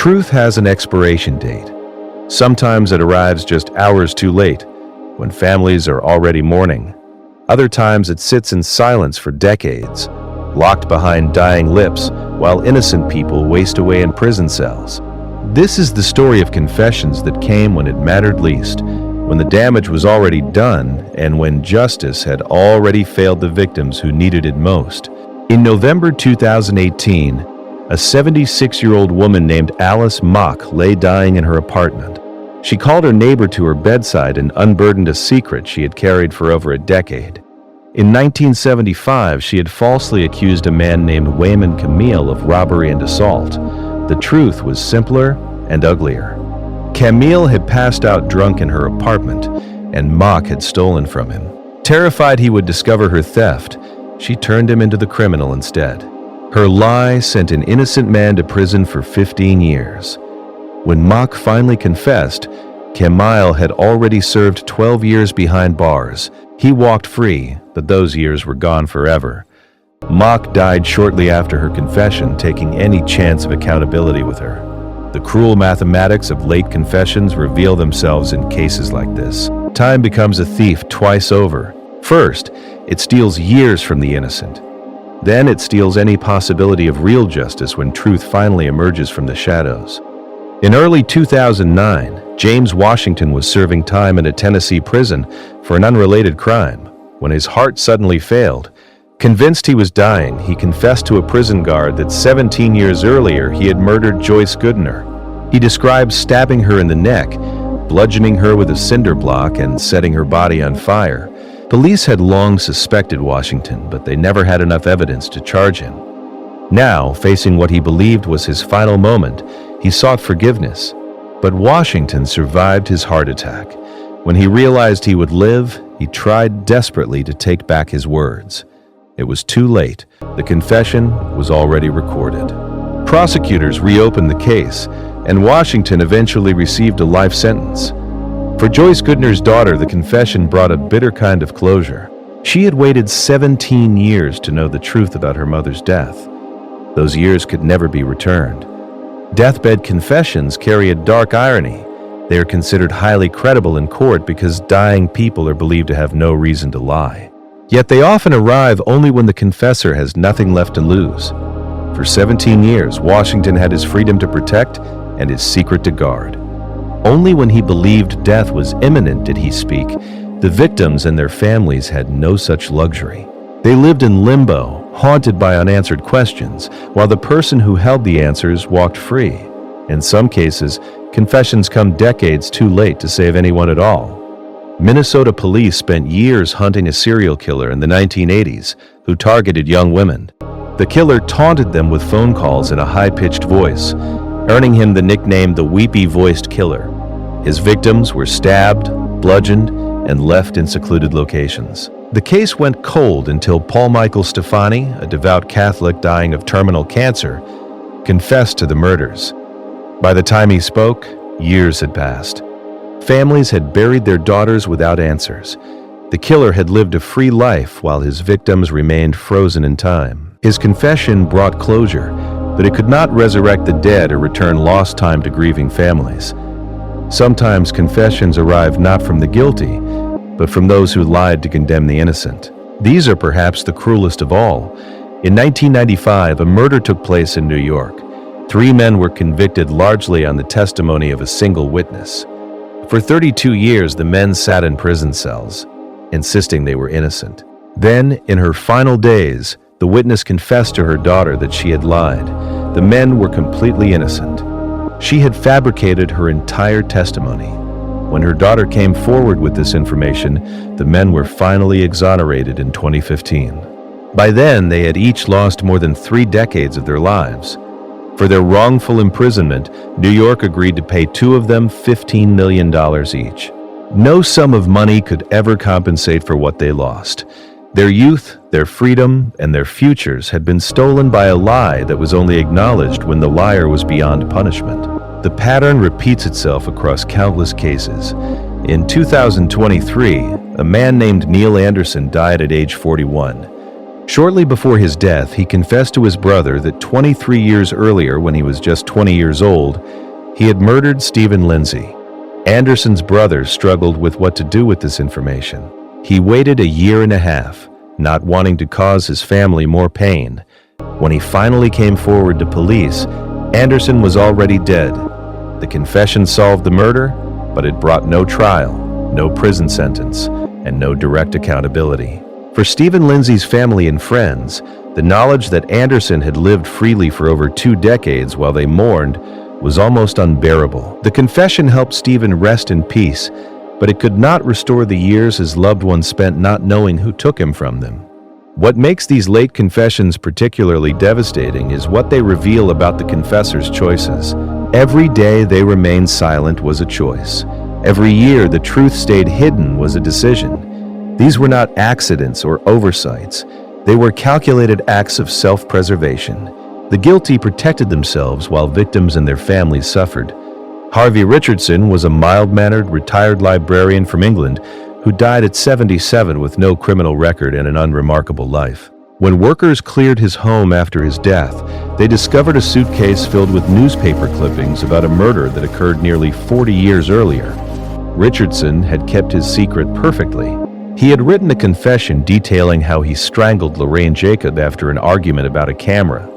Truth has an expiration date. Sometimes it arrives just hours too late, when families are already mourning. Other times it sits in silence for decades, locked behind dying lips, while innocent people waste away in prison cells. This is the story of confessions that came when it mattered least, when the damage was already done, and when justice had already failed the victims who needed it most. In November 2018, a 76-year-old woman named Alice Mock lay dying in her apartment. She called her neighbor to her bedside and unburdened a secret she had carried for over a decade. In 1975, she had falsely accused a man named Wayman Camille of robbery and assault. The truth was simpler and uglier. Camille had passed out drunk in her apartment, and Mock had stolen from him. Terrified he would discover her theft, she turned him into the criminal instead. Her lie sent an innocent man to prison for 15 years. When Mock finally confessed, Camille had already served 12 years behind bars. He walked free, but those years were gone forever. Mock died shortly after her confession, taking any chance of accountability with her. The cruel mathematics of late confessions reveal themselves in cases like this. Time becomes a thief twice over. First, it steals years from the innocent. Then it steals any possibility of real justice when truth finally emerges from the shadows. In early 2009, James Washington was serving time in a Tennessee prison for an unrelated crime. When his heart suddenly failed, convinced he was dying, he confessed to a prison guard that 17 years earlier he had murdered Joyce Goodner. He described stabbing her in the neck, bludgeoning her with a cinder block, and setting her body on fire. Police had long suspected Washington, but they never had enough evidence to charge him. Now, facing what he believed was his final moment, he sought forgiveness. But Washington survived his heart attack. When he realized he would live, he tried desperately to take back his words. It was too late. The confession was already recorded. Prosecutors reopened the case, and Washington eventually received a life sentence. For Joyce Goodner's daughter, the confession brought a bitter kind of closure. She had waited 17 years to know the truth about her mother's death. Those years could never be returned. Deathbed confessions carry a dark irony. They are considered highly credible in court because dying people are believed to have no reason to lie. Yet they often arrive only when the confessor has nothing left to lose. For 17 years, Washington had his freedom to protect and his secret to guard. Only when he believed death was imminent did he speak. The victims and their families had no such luxury. They lived in limbo, haunted by unanswered questions, while the person who held the answers walked free. In some cases, confessions come decades too late to save anyone at all. Minnesota police spent years hunting a serial killer in the 1980s who targeted young women. The killer taunted them with phone calls in a high-pitched voice, earning him the nickname the Weepy-Voiced Killer. His victims were stabbed, bludgeoned, and left in secluded locations. The case went cold until Paul Michael Stefani, a devout Catholic dying of terminal cancer, confessed to the murders. By the time he spoke, years had passed. Families had buried their daughters without answers. The killer had lived a free life while his victims remained frozen in time. His confession brought closure, but it could not resurrect the dead or return lost time to grieving families. Sometimes confessions arrive not from the guilty, but from those who lied to condemn the innocent. These are perhaps the cruelest of all. In 1995, a murder took place in New York. 3 men were convicted largely on the testimony of a single witness. For 32 years, the men sat in prison cells, insisting they were innocent. Then, in her final days, the witness confessed to her daughter that she had lied. The men were completely innocent. She had fabricated her entire testimony. When her daughter came forward with this information, the men were finally exonerated in 2015. By then, they had each lost more than 3 decades of their lives. For their wrongful imprisonment, New York agreed to pay 2 of them $15 million each. No sum of money could ever compensate for what they lost. Their youth, their freedom, and their futures had been stolen by a lie that was only acknowledged when the liar was beyond punishment. The pattern repeats itself across countless cases. In 2023, a man named Neil Anderson died at age 41. Shortly before his death, he confessed to his brother that 23 years earlier, when he was just 20 years old, he had murdered Stephen Lindsay. Anderson's brother struggled with what to do with this information. He waited a year and a half, not wanting to cause his family more pain. When he finally came forward to police, Anderson was already dead. The confession solved the murder, but it brought no trial, no prison sentence, and no direct accountability. For Stephen Lindsay's family and friends, the knowledge that Anderson had lived freely for over 2 decades while they mourned was almost unbearable. The confession helped Stephen rest in peace, but it could not restore the years his loved ones spent not knowing who took him from them. What makes these late confessions particularly devastating is what they reveal about the confessor's choices. Every day they remained silent was a choice. Every year the truth stayed hidden was a decision. These were not accidents or oversights. They were calculated acts of self-preservation. The guilty protected themselves while victims and their families suffered. Harvey Richardson was a mild-mannered, retired librarian from England who died at 77 with no criminal record and an unremarkable life. When workers cleared his home after his death, they discovered a suitcase filled with newspaper clippings about a murder that occurred nearly 40 years earlier. Richardson had kept his secret perfectly. He had written a confession detailing how he strangled Lorraine Jacob after an argument about a camera.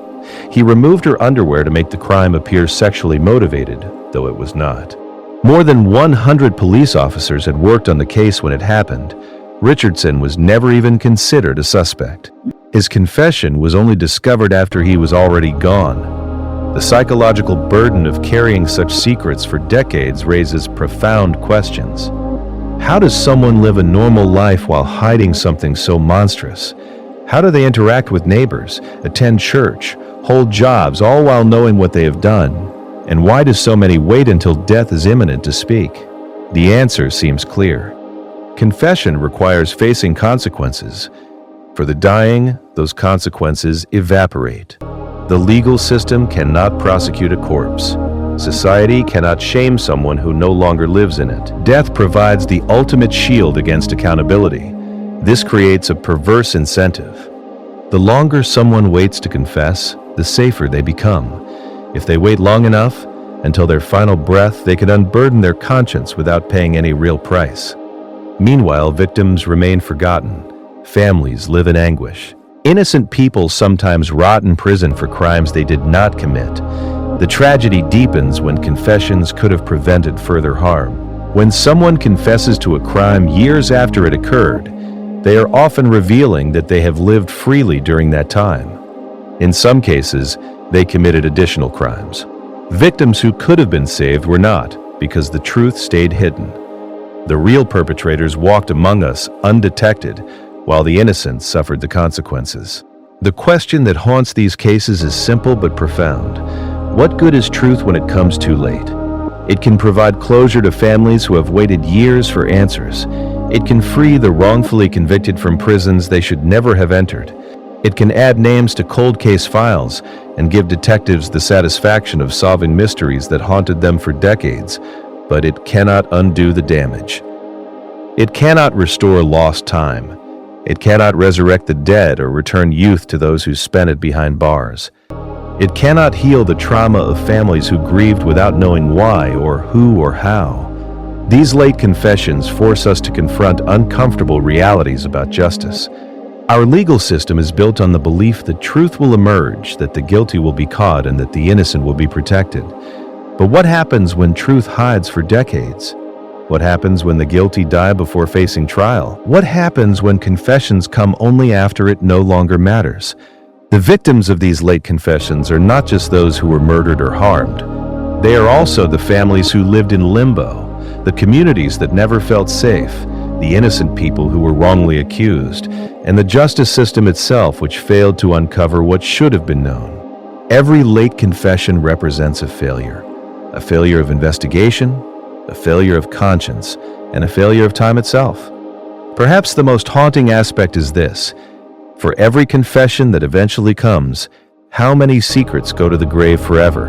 He removed her underwear to make the crime appear sexually motivated, though it was not. More than 100 police officers had worked on the case when it happened. Richardson was never even considered a suspect. His confession was only discovered after he was already gone. The psychological burden of carrying such secrets for decades raises profound questions. How does someone live a normal life while hiding something so monstrous? How do they interact with neighbors, attend church, hold jobs, all while knowing what they have done? And why do so many wait until death is imminent to speak? The answer seems clear. Confession requires facing consequences. For the dying, those consequences evaporate. The legal system cannot prosecute a corpse. Society cannot shame someone who no longer lives in it. Death provides the ultimate shield against accountability. This creates a perverse incentive. The longer someone waits to confess, the safer they become. If they wait long enough, until their final breath, they can unburden their conscience without paying any real price. Meanwhile, victims remain forgotten. Families live in anguish. Innocent people sometimes rot in prison for crimes they did not commit. The tragedy deepens when confessions could have prevented further harm. When someone confesses to a crime years after it occurred, they are often revealing that they have lived freely during that time. In some cases, they committed additional crimes. Victims who could have been saved were not, because the truth stayed hidden. The real perpetrators walked among us undetected, while the innocent suffered the consequences. The question that haunts these cases is simple but profound. What good is truth when it comes too late? It can provide closure to families who have waited years for answers. It can free the wrongfully convicted from prisons they should never have entered. It can add names to cold case files and give detectives the satisfaction of solving mysteries that haunted them for decades, but it cannot undo the damage. It cannot restore lost time. It cannot resurrect the dead or return youth to those who spent it behind bars. It cannot heal the trauma of families who grieved without knowing why or who or how. These late confessions force us to confront uncomfortable realities about justice. Our legal system is built on the belief that truth will emerge, that the guilty will be caught, and that the innocent will be protected. But what happens when truth hides for decades? What happens when the guilty die before facing trial? What happens when confessions come only after it no longer matters? The victims of these late confessions are not just those who were murdered or harmed. They are also the families who lived in limbo, the communities that never felt safe, the innocent people who were wrongly accused, and the justice system itself, which failed to uncover what should have been known. Every late confession represents a failure of investigation, a failure of conscience, and a failure of time itself. Perhaps the most haunting aspect is this: for every confession that eventually comes, how many secrets go to the grave forever?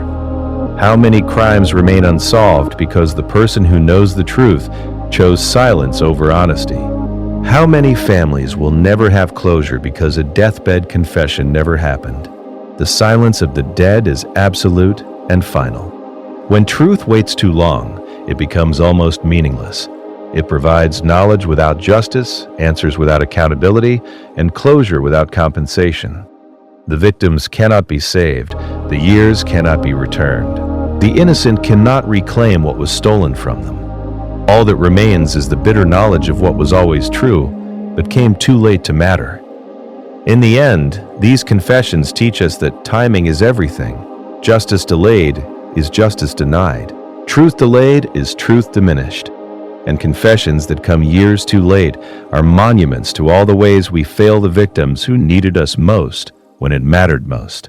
How many crimes remain unsolved because the person who knows the truth chose silence over honesty? How many families will never have closure because a deathbed confession never happened? The silence of the dead is absolute and final. When truth waits too long, it becomes almost meaningless. It provides knowledge without justice, answers without accountability, and closure without compensation. The victims cannot be saved, the years cannot be returned. The innocent cannot reclaim what was stolen from them. All that remains is the bitter knowledge of what was always true, but came too late to matter. In the end, these confessions teach us that timing is everything. Justice delayed is justice denied. Truth delayed is truth diminished. And confessions that come years too late are monuments to all the ways we fail the victims who needed us most when it mattered most.